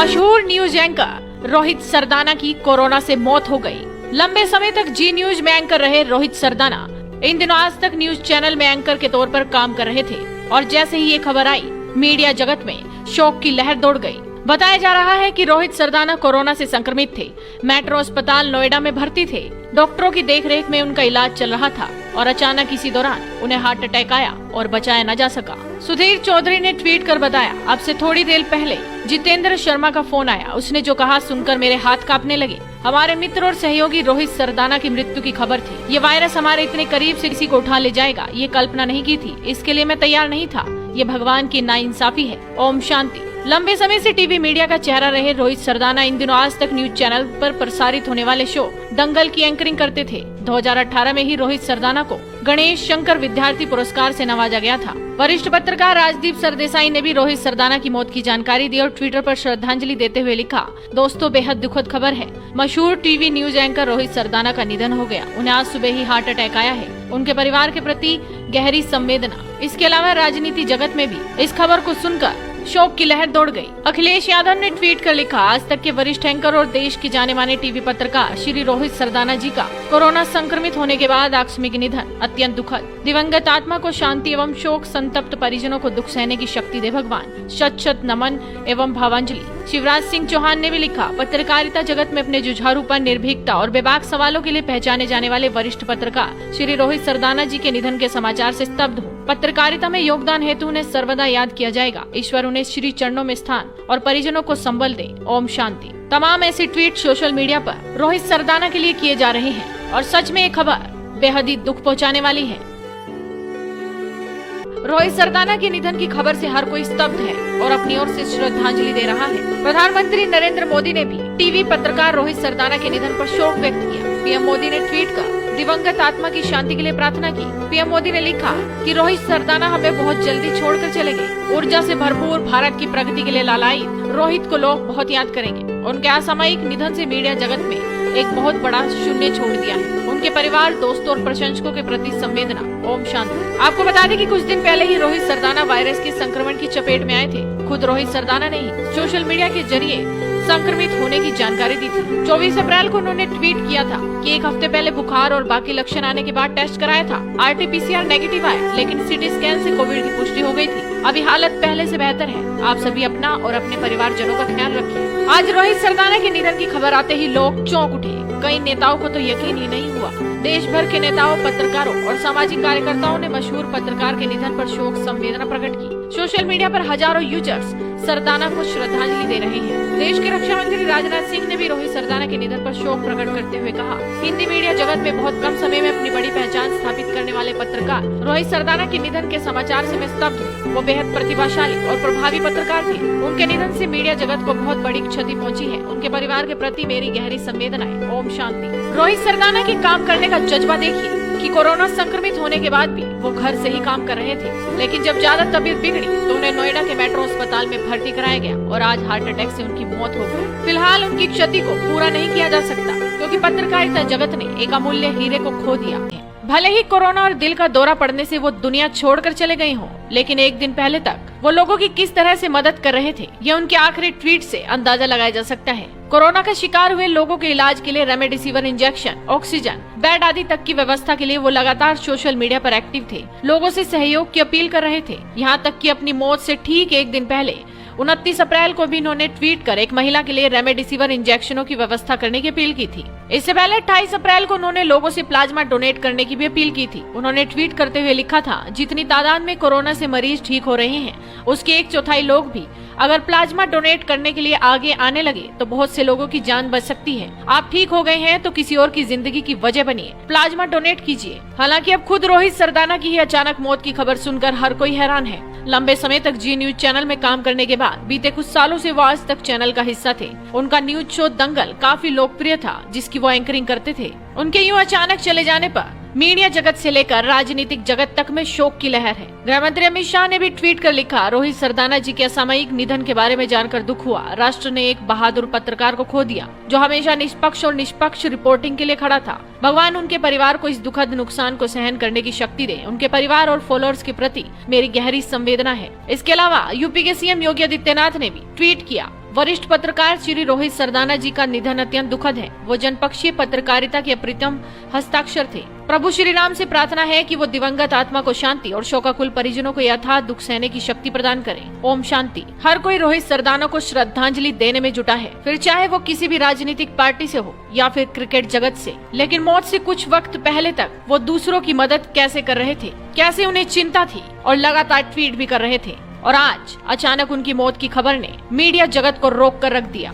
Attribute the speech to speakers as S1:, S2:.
S1: मशहूर news anchor Rohit Sardana की corona से मौत हो गई। लंबे समय तक जी न्यूज में एंकर रहे रोहित सरदाना इन दिनों आज तक न्यूज चैनल में एंकर के तौर पर काम कर रहे थे और जैसे ही ये खबर आई मीडिया जगत में शोक की लहर दौड़ गई। बताया जा रहा है कि रोहित सरदाना कोरोना से संक्रमित थे। मेट्रो अस्पताल नोएडा में भर्ती थे। डॉक्टरों की देखरेख में उनका इलाज चल रहा था और अचानक इसी दौरान उन्हें हार्ट अटैक आया और बचाया न जा सका। सुधीर चौधरी ने ट्वीट कर बताया, अब से थोड़ी देर पहले जितेंद्र शर्मा का फोन आया। उसने जो कहा सुनकर मेरे हाथ कांपने लगे। हमारे मित्र और सहयोगी रोहित सरदाना की मृत्यु की खबर थी। ये वायरस हमारे इतने करीब से किसी को उठा ले जाएगा ये कल्पना नहीं की थी। इसके लिए मैं तैयार नहीं था। ये भगवान की नाइंसाफी है। ओम शांति। लंबे समय से टीवी मीडिया का चेहरा रहे रोहित सरदाना इन दिनों आज तक न्यूज चैनल पर प्रसारित होने वाले शो दंगल की एंकरिंग करते थे। 2018 में ही रोहित सरदाना को गणेश शंकर विद्यार्थी पुरस्कार से नवाजा गया था। वरिष्ठ पत्रकार राजदीप सरदेसाई ने भी रोहित सरदाना की मौत की जानकारी दी और ट्विटर पर श्रद्धांजलि देते हुए लिखा, दोस्तों बेहद दुखद खबर है। मशहूर TV news anchor Rohit Sardana का निधन हो गया। उन्हें आज सुबह ही हार्ट अटैक आया है। उनके परिवार के प्रति गहरी संवेदना। इसके अलावा राजनीति जगत में भी इस खबर को सुनकर शोक की लहर दौड़ गई। अखिलेश यादव ने ट्वीट कर लिखा, आज तक के वरिष्ठ एंकर और देश के जाने माने टीवी पत्रकार श्री रोहित सरदाना जी का कोरोना संक्रमित होने के बाद आकस्मिक निधन अत्यंत दुखद। दिवंगत आत्मा को शांति एवं शोक संतप्त परिजनों को दुख सहने की शक्ति दे भगवान। शत शत नमन एवं भावांजलि। शिवराज सिंह चौहान ने भी लिखा, पत्रकारिता जगत में अपने जुझारूपन, निर्भीकता और बेबाक सवालों के लिए पहचाने जाने वाले वरिष्ठ पत्रकार श्री रोहित सरदाना जी के निधन के समाचार से स्तब्ध हूँ। पत्रकारिता में योगदान हेतु उन्हें सर्वदा याद किया जाएगा। ईश्वर उन्हें श्री चरणों में स्थान और परिजनों को संबल दे। ओम शांति। तमाम ऐसे ट्वीट सोशल मीडिया पर रोहित सरदाना के लिए किए जा रहे हैं और सच में ये खबर बेहद ही दुख पहुंचाने वाली है। रोहित सरदाना के निधन की खबर से हर कोई स्तब्ध है और अपनी ओर से श्रद्धांजलि दे रहा है। प्रधानमंत्री नरेंद्र मोदी ने भी टीवी पत्रकार रोहित सरदाना के निधन पर शोक व्यक्त किया। पीएम मोदी ने ट्वीट कर दिवंगत आत्मा की शांति के लिए प्रार्थना की। पीएम मोदी ने लिखा कि रोहित सरदाना हमें बहुत जल्दी छोड़कर चले गए। ऊर्जा से भरपूर, भारत की प्रगति के लिए लालाई रोहित को लोग बहुत याद करेंगे। उनके असामयिक निधन से मीडिया जगत में एक बहुत बड़ा शून्य छोड़ दिया है। उनके परिवार, दोस्तों और प्रशंसकों के प्रति संवेदना। ओम शांति। आपको बता दें कि कुछ दिन पहले ही रोहित सरदाना वायरस के संक्रमण की चपेट में आए थे। खुद रोहित सरदाना ने ही सोशल मीडिया के जरिए संक्रमित होने की जानकारी दी थी। 24 अप्रैल को उन्होंने ट्वीट किया था कि एक हफ्ते पहले बुखार और बाकी लक्षण आने के बाद टेस्ट कराया था। RT-PCR नेगेटिव आया, लेकिन सीटी स्कैन से कोविड की पुष्टि हो गई थी। अभी हालत पहले से बेहतर है। आप सभी अपना और अपने परिवारजनों का ख्याल रखिए। आज रोहित सरदाना के निधन की खबर आते ही लोग चौंक उठे। कई नेताओं को तो यकीन ही नहीं हुआ। देश भर के नेताओं, पत्रकारों और सामाजिक कार्यकर्ताओं ने मशहूर पत्रकार के निधन पर शोक संवेदना प्रकट की। सोशल मीडिया पर हजारों यूजर्स सरदाना को श्रद्धांजलि दे रहे हैं। देश के रक्षा मंत्री राजनाथ सिंह ने भी रोहित सरदाना के निधन पर शोक प्रकट करते हुए कहा, हिंदी मीडिया जगत में बहुत कम समय में अपनी बड़ी पहचान स्थापित करने वाले पत्रकार रोहित सरदाना के निधन के समाचार से मैं स्तब्ध हूँ। वो बेहद प्रतिभाशाली और प्रभावी पत्रकार थे। उनके निधन से मीडिया जगत को बहुत बड़ी क्षति पहुँची है। उनके परिवार के प्रति मेरी गहरी संवेदनाएं। ओम शांति। रोहित सरदाना के काम करने का जज्बा देखिए कि कोरोना संक्रमित होने के बाद भी वो घर से ही काम कर रहे थे, लेकिन जब ज्यादा तबीयत बिगड़ी तो उन्हें नोएडा के मेट्रो अस्पताल में भर्ती कराया गया और आज हार्ट अटैक से उनकी मौत हो गई। फिलहाल उनकी क्षति को पूरा नहीं किया जा सकता क्योंकि पत्रकारिता जगत ने एक अमूल्य हीरे को खो दिया है। भले ही कोरोना और दिल का दौरा पड़ने से वो दुनिया छोड़कर चले गए हों, लेकिन एक दिन पहले तक वो लोगों की किस तरह से मदद कर रहे थे ये उनके आखिरी ट्वीट से अंदाजा लगाया जा सकता है। कोरोना का शिकार हुए लोगों के इलाज के लिए रेमडेसिविर इंजेक्शन, ऑक्सीजन, बेड आदि तक की व्यवस्था के लिए वो लगातार सोशल मीडिया पर एक्टिव थे। लोगों से सहयोग की अपील कर रहे थे। यहाँ तक कि अपनी मौत से ठीक एक दिन पहले 29 अप्रैल को भी इन्होंने ट्वीट कर एक महिला के लिए रेमडेसिविर इंजेक्शनों की व्यवस्था करने की अपील की थी। इससे पहले 28 अप्रैल को उन्होंने लोगों से प्लाज्मा डोनेट करने की भी अपील की थी। उन्होंने ट्वीट करते हुए लिखा था, जितनी तादाद में कोरोना से मरीज ठीक हो रहे हैं उसके 1/4 लोग भी अगर प्लाज्मा डोनेट करने के लिए आगे आने लगे तो बहुत से लोगों की जान बच सकती है। आप ठीक हो गए हैं तो किसी और की जिंदगी की वजह बनिए, प्लाज्मा डोनेट कीजिए। हालांकि अब खुद रोहित सरदाना की ही अचानक मौत की खबर सुनकर हर कोई हैरान है। लंबे समय तक जी न्यूज चैनल में काम करने के बाद बीते कुछ सालों से वो आज तक चैनल का हिस्सा थे। उनका न्यूज शो दंगल काफी लोकप्रिय था जिसकी वो एंकरिंग करते थे। उनके यूं अचानक चले जाने पर मीडिया जगत से लेकर राजनीतिक जगत तक में शोक की लहर है। गृह मंत्री अमित शाह ने भी ट्वीट कर लिखा, रोहित सरदाना जी के असामयिक निधन के बारे में जानकर दुख हुआ। राष्ट्र ने एक बहादुर पत्रकार को खो दिया जो हमेशा निष्पक्ष रिपोर्टिंग के लिए खड़ा था। भगवान उनके परिवार को इस दुखद नुकसान को सहन करने की शक्ति दे। उनके परिवार और फॉलोअर्स के प्रति मेरी गहरी संवेदना है। इसके अलावा यूपी के सीएम योगी आदित्यनाथ ने भी ट्वीट किया, वरिष्ठ पत्रकार श्री रोहित सरदाना जी का निधन अत्यंत दुखद है। वो जनपक्षीय पत्रकारिता के अप्रितम हस्ताक्षर थे। प्रभु श्री राम से प्रार्थना है कि वो दिवंगत आत्मा को शांति और शोकाकुल परिजनों को यथार्थ दुख सहने की शक्ति प्रदान करें। ओम शांति। हर कोई रोहित सरदाना को श्रद्धांजलि देने में जुटा है, फिर चाहे वो किसी भी राजनीतिक पार्टी से हो या फिर क्रिकेट जगत से। लेकिन मौत से कुछ वक्त पहले तक वो दूसरों की मदद कैसे कर रहे थे, कैसे उन्हें चिंता थी और लगातार ट्वीट भी कर रहे थे। और आज अचानक उनकी मौत की खबर ने मीडिया जगत को रोक कर रख दिया।